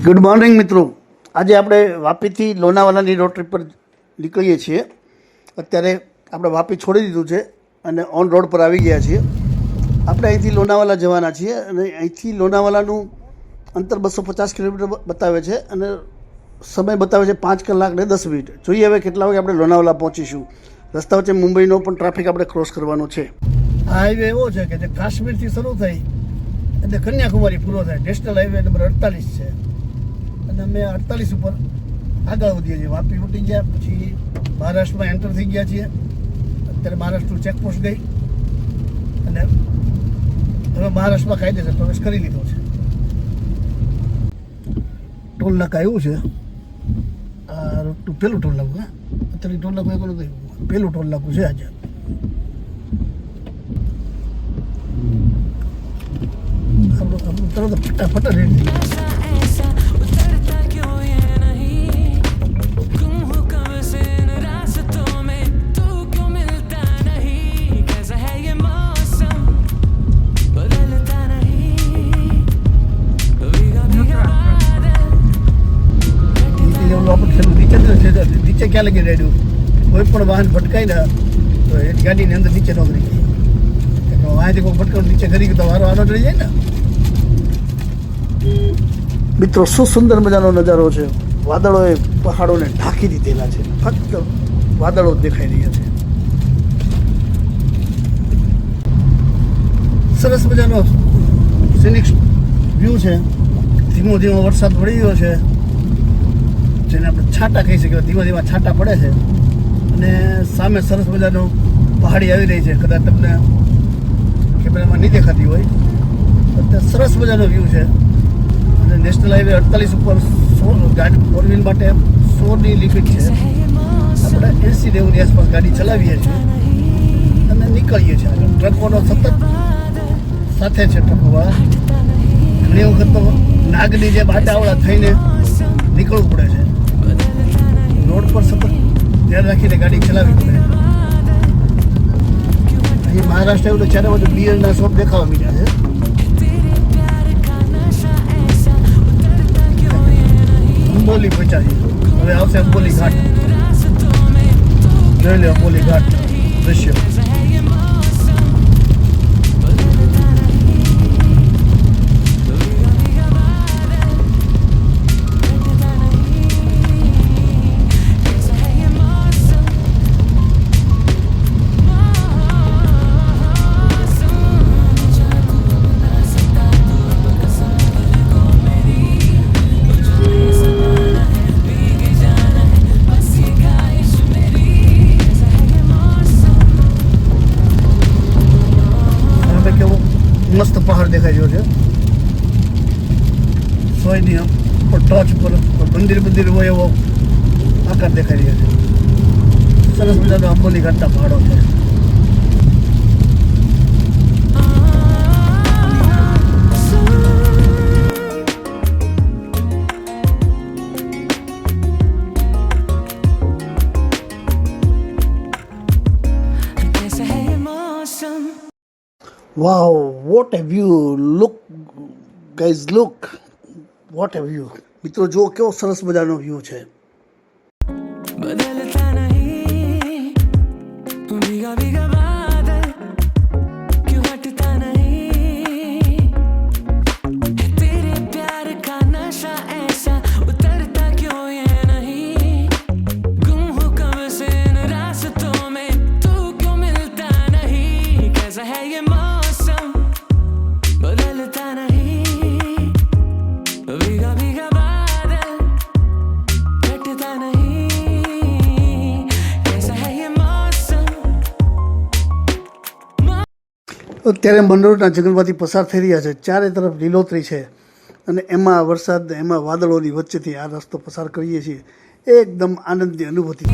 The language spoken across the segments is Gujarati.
ગુડ મોર્નિંગ મિત્રો. આજે આપણે વાપીથી લોનાવાલાની રોડ ટ્રીપ પર નીકળીએ છીએ. અત્યારે આપણે વાપી છોડી દીધું છે અને ઓન રોડ પર આવી ગયા છીએ. આપણે અહીંથી લોનાવાલા જવાના છીએ અને અહીંથી લોનાવાલાનું અંતર 250 કિલોમીટર બતાવે છે અને સમય બતાવે છે 5 કલાક ને 10 મિનિટ. જોઈએ હવે કેટલા વાગે આપણે લોનાવાલા પહોંચીશું. રસ્તા વચ્ચે મુંબઈનો પણ ટ્રાફિક આપણે ક્રોસ કરવાનો છે. આ હાઈવે એવો છે કે જે કાશ્મીરથી શરૂ થઈ એટલે કન્યાકુમારી પૂરો થાય. નેશનલ હાઈવે નંબર 48 છે અને અમે 48 ઉપર આગળ વધીએ છીએ. વાપી ઉઠી ગયા પછી મહારાષ્ટ્રમાં એન્ટર થઈ ગયા છીએ. અત્યારે મહારાષ્ટ્ર ચેકપોસ્ટ ગઈ અને હવે મહારાષ્ટ્રમાં કાયદેસર પ્રવેશ કરી લીધો છે. ટોલ નાકા આવ્યું છે. આ રૂટનું પહેલું ટોલ નાકું. અત્યારે ટોલ નાકું એક નથી, પહેલું ટોલ નાકું છે આજે. આપણું તરત ફટાફટ રેડી નીચે ક્યાં લગી રેડ્યું. કોઈ પણ વાહન ભટકાય ને તો એ ગાડીની અંદર નીચે નોકરી ગઈ. અહીંથી કોઈ ભટકાવ નીચે કરી તો વારો આનો રહી જાય ને. મિત્રો, શું સુંદર મજાનો નજારો છે. વાદળોએ પહાડોને ઢાંકી દીધેલા છે. ફક્ત વાદળો દેખાઈ રહ્યા છે. સરસ મજાનો સિનિક વ્યૂ છે. ધીમો ધીમો વરસાદ પડી ગયો છે, જેને આપણે છાંટા કહી શકીએ. ધીમા ધીમા છાંટા પડે છે અને સામે સરસ મજાનો પહાડી આવી રહી છે. કદાચ તમને કેમેરામાં નહીં દેખાતી હોય. અત્યારે સરસ મજાનો વ્યૂ છે અને નેશનલ હાઈવે 48 ઉપર ગાડી 4 વ્હીલ માટે 100ની લિમિટ છે. આપણે 80-90ની આસપાસ ગાડી ચલાવીએ છીએ અને નીકળીએ છીએ. ટ્રકોનો સતત સાથે છે. ટ્રકોવાળા ઘણી વખત તો નાગની જે બાટાવાળા થઈને નીકળવું પડે છે. રોડ પર સતત ધ્યાન રાખીને ગાડી ચલાવવી પડે. અહીં મહારાષ્ટ્ર એવું ચારે બાજુ બિયરના શોપ દેખાવા મીડ્યા છે. અંબોલી પહોંચ્યા છે. હવે આવશે અંબોલી ઘાટ. જોઈ લો અંબોલી ઘાટ દ્રશ્ય. મસ્ત પહાડ દેખાઈ રહ્યો છે. સોયની ઉપર ટોચ પર મંદિર હોય એવો આકાર દેખાઈ રહ્યો છે. સરસ મજાનો અંબોલી ઘાટના પહાડો છે. Wow, what a view. Look guys, look what a view. મિત્રો, જો કેવો સરસ મજાનો વ્યૂ છે. બદલતા નહીં ભીગા ભીગા બાદલ ક્યું હટતા નહીં તેરે પ્યાર કા નશા ऐसा उतरता क्यों ये नहीं गुम हो कब से इन रास्तों में तू क्यों मिलता नहीं कैसा है ये बदलता नहीं भीगा भीगा बादल घटता नहीं कैसा है ये मौसम. અત્યારે મંડળના જંગલમાંથી પસાર થઈ રહ્યા છે. ચારે તરફ લીલોતરી છે અને એમાં વરસાદ, એમાં વાદળોની વચ્ચેથી આ રસ્તો પસાર કરીએ છીએ. એકદમ આનંદની અનુભૂતિ.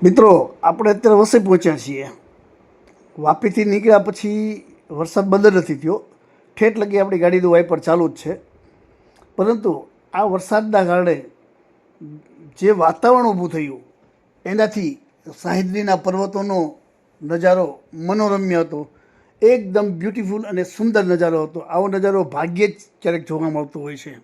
મિત્રો આપણે અત્યારે વસઈ પહોંચ્યા છીએ. વાપીથી નીકળ્યા પછી વરસાદ બંધ નથી થયો. ઠેઠ લગી આપણી ગાડીનું વાઇપર ચાલુ જ છે. પરંતુ આ વરસાદના કારણે જે વાતાવરણ ઊભું થયું એનાથી સાહિત્યના પર્વતોનો નજારો મનોરમ્ય હતો. એકદમ બ્યુટીફુલ અને સુંદર નજારો હતો. આવો નજારો ભાગ્યે જ ક્યારેક જોવા મળતો હોય છે.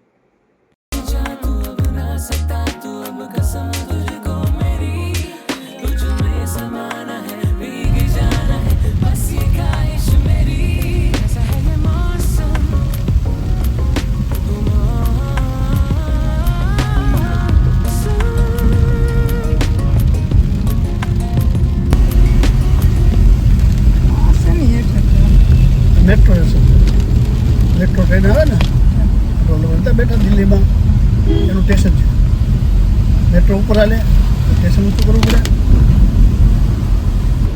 મેટ્રો મેટ્રો ટ્રેન આવે ને રોડ બેઠા દિલ્હીમાં એનું સ્ટેશન છે. મેટ્રો ઉપર હાલે સ્ટેશન ઊંચું કરવું પડે.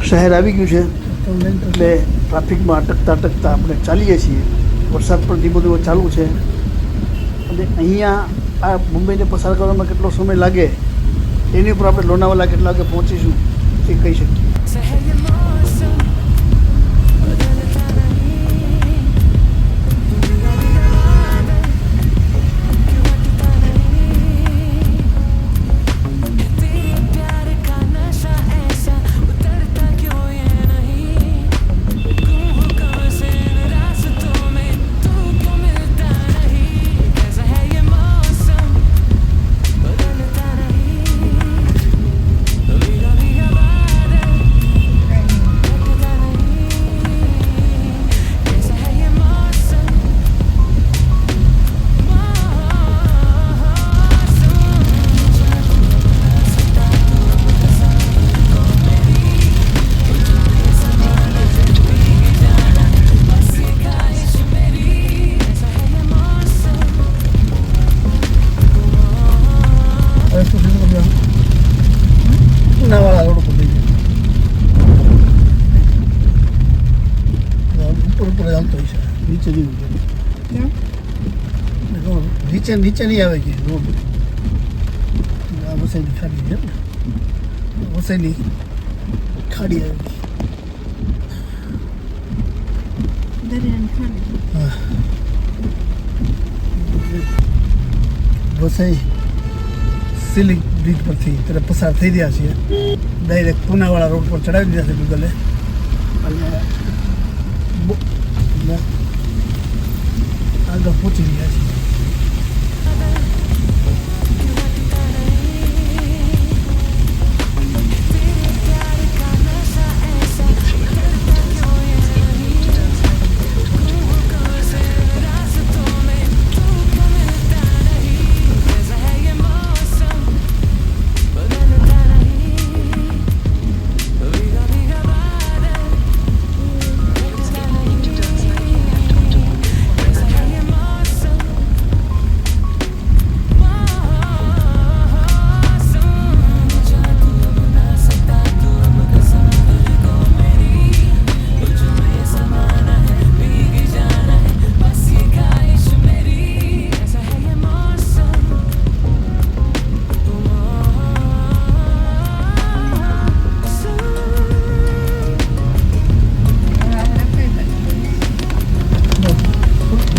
શહેર આવી ગયું છે એટલે ટ્રાફિકમાં અટકતા આપણે ચાલીએ છીએ. વરસાદ પણ ધીમો ધીમો ચાલુ છે અને અહીંયા આ મુંબઈને પસાર કરવામાં કેટલો સમય લાગે એની ઉપર આપણે લોનાવાલા કેટલા વાગે પહોંચીશું એ કહી શકીએ. લોનાવાલા રોડ ઉપર ઉપર ચાલતો હોય છે. નીચે નીચે નહીં આવે કે રોડ આ વસઈની ખાડી છે. વસઈની ખાડી આવે વસઈ સીલિંગ બ્રિજ પરથી તરફ પસાર થઈ રહ્યા છીએ. ડાયરેક્ટ પૂનાવાળા રોડ પર ચડાવી દીધા છે ગૂગલે અને આગળ પહોંચી રહ્યા છીએ.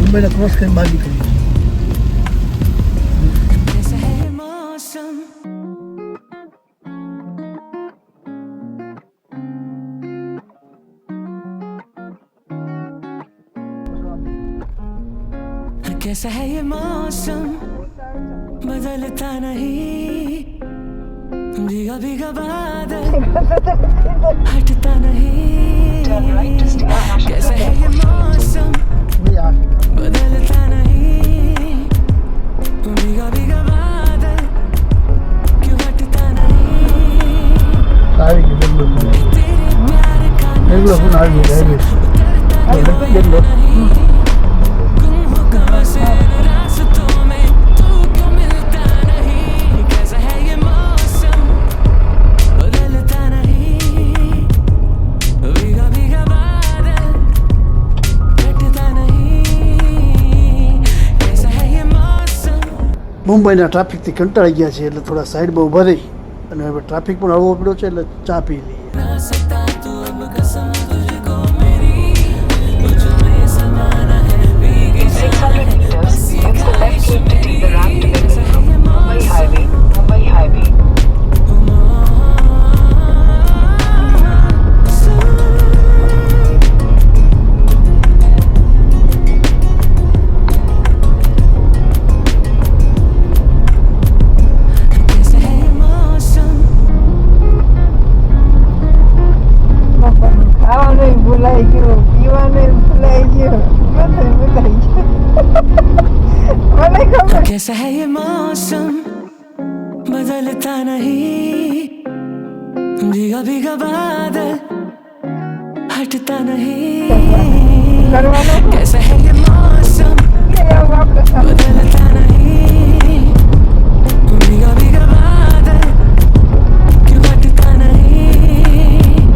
मुंबईला क्रॉस કરીને બહાર નીકળી. कैसा है ये मौसम बदलता नहीं, भीगा भीगा बादल हटता नहीं. कैसा है ये मौसम बदलता नहीं, भीगा भीगा बादल क्यों हटता नहीं. तेरे प्यार का नशा उतरता क्यों नहीं. गुम हो कहाँ से रास्तों में तू क्यों मिलता नहीं. कैसा है ये मौसम बदलता नहीं, भीगा भीगा बादल हटता नहीं. कैसा है ये मौसम. મુંબઈના ટ્રાફિકથી કંટાળી ગયા છે એટલે થોડા સાઈડમાં ઊભા રહી અને હવે ટ્રાફિક પણ હળવો પડ્યો છે એટલે ચા પી લઈએ. ना सकता तू अब कसम तुझको मेरी तुझ में समाना है भीगी 600 meters, use the left turn to take the ramp to exit from Mumbai Highway, Mumbai Highway. कैसा है ये मौसम ખાવાનું ભૂલાઈ ગયું, પીવાનું ભૂલાઈ ગયું, બધું ભૂલાઈ ગયું. મને ખબર कैसा है ये मौसम बदलता नहीं भीगा भीगा बादल हटता नहीं કરવાનું कैसा है ये मौसम કે એવું આપણે बदलता नहीं भीगा भीगा बादल क्यों हटता नहीं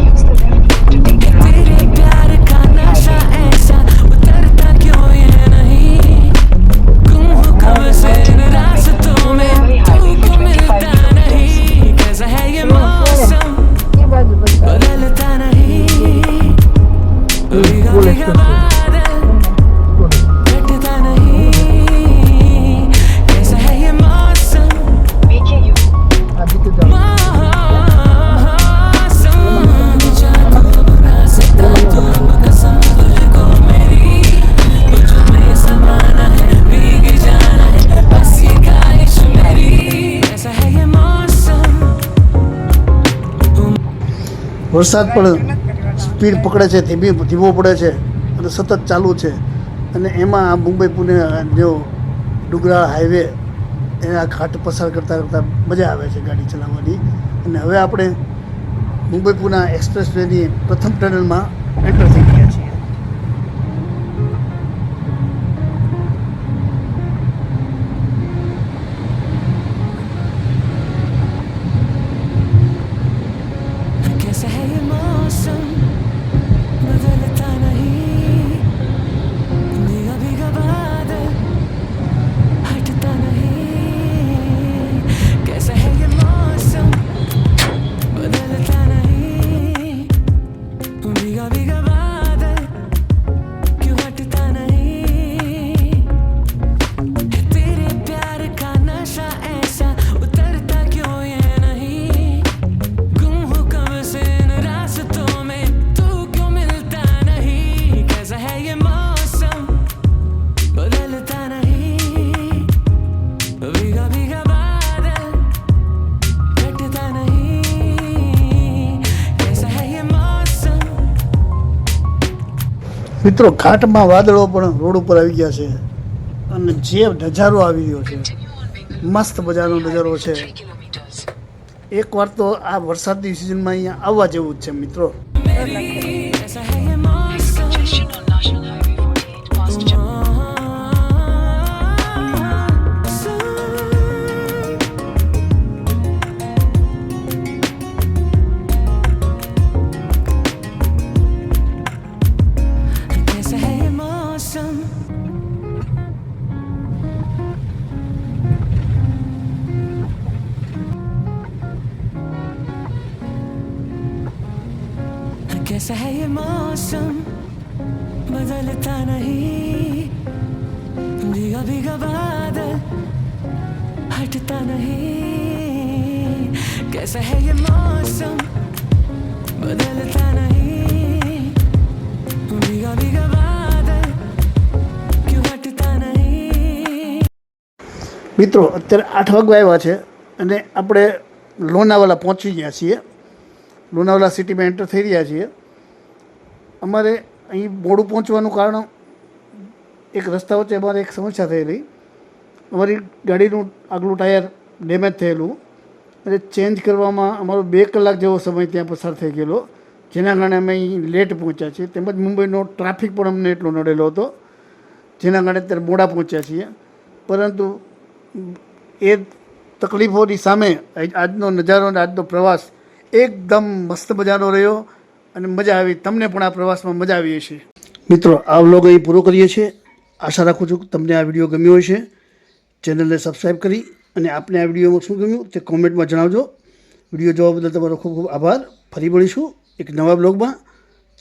Use the left turn to take the ramp. तेरे प्यार का नशा ऐसा उतरता क्यों ये नहीं गुम हो कब से इन रास्तों में तू क्यों मिलता नहीं कैसा है ये मौसम એ બાજુ બધા बदलता नहीं भीगा भीगा बादल हटता नहीं कैसा है ये मौसम Making you આ દીકરી જાઓ. मौसम जादू अब रास्ता तू अब कसम तुझको मेरी तुझ में समाना है भीग जाना है बस ये ख्वाहिश मेरी कैसा है ये मौसम વરસાદ પણ સ્પીડ પકડે છે, ધીમો પડે છે અને સતત ચાલુ છે. અને એમાં આ મુંબઈ પુણે જો ડુંગરાળ હાઈવે એના ઘાટ પસાર કરતાં કરતાં મજા આવે છે ગાડી ચલાવવાની. અને હવે આપણે મુંબઈ પુણે એક્સપ્રેસ વેની પ્રથમ ટનલમાં એન્ટર થઈ ગયા છીએ. कैसा है ये मौसम बदलता नहीं भीगा भीगा बादल हटता नहीं कैसा है ये मौसम बदलता नहीं भीगा भीगा बादल क्यों हटता नहीं तेरे प्यार का नशा ऐसा उतरता क्यों ये नहीं गुम हो कब से इन रास्तों में तू क्यों मिलता नहीं कैसा है ये मौसम बदलता नहीं भीगा भीगा बादल हटता नहीं कैसा है ये मौसम મિત્રો ઘાટમાં વાદળો પણ રોડ ઉપર આવી ગયા છે અને જે નજારો આવી રહ્યો છે મસ્ત મજાનો નજારો છે. એકવાર તો આ વરસાદની સિઝનમાં અહીંયા આવવા જેવું જ છે મિત્રો. कैसा है ये मौसम congestion on National Highway 48 past कैसा है ये मौसम कैसा है ये मौसम बदलता नहीं भीगा भीगा बादल हटता नहीं कैसा है ये मौसम बदलता नहीं भीगा भीगा बादल क्यों हटता नहीं મિત્રો અત્યારે 8 વાગવા આવ્યા છે અને આપણે લોનાવાલા પહોંચી ગયા છીએ. લોનાવાલા સિટીમાં એન્ટર થઈ રહ્યા છીએ. અમારે અહીં મોડું પહોંચવાનું કારણ એક રસ્તા વચ્ચે અમારે એક સમસ્યા થયેલી. અમારી ગાડીનું આગલું ટાયર ડેમેજ થયેલું અને ચેન્જ કરવામાં અમારો 2 કલાક જેવો સમય ત્યાં પસાર થઈ ગયેલો, જેના કારણે અમે અહીં લેટ પહોંચ્યા છીએ. તેમજ મુંબઈનો ટ્રાફિક પણ અમને એટલો નડેલો હતો, જેના કારણે અત્યારે મોડા પહોંચ્યા છીએ. પરંતુ એ તકલીફોની સામે આજનો નજારો અને આજનો પ્રવાસ એકદમ મસ્ત મજાનો રહ્યો અને મજા આવી. તમને પણ આ પ્રવાસમાં મજા આવી હશે. મિત્રો, આ વ્લોગ અહીં પૂરો કરીએ છીએ. આશા રાખું છું કે તમને આ વિડીયો ગમ્યો હશે. ચેનલને સબસ્ક્રાઈબ કરી અને આપને આ વિડીયોમાં શું ગમ્યું તે કોમેન્ટમાં જણાવજો. વિડીયો જોવા બદલ તમારો ખૂબ ખૂબ આભાર. ફરી મળીશું એક નવા બ્લોગમાં.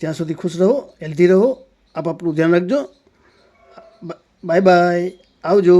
ત્યાં સુધી ખુશ રહો, હેલ્ધી રહો, આપનું ધ્યાન રાખજો. બાય બાય, આવજો.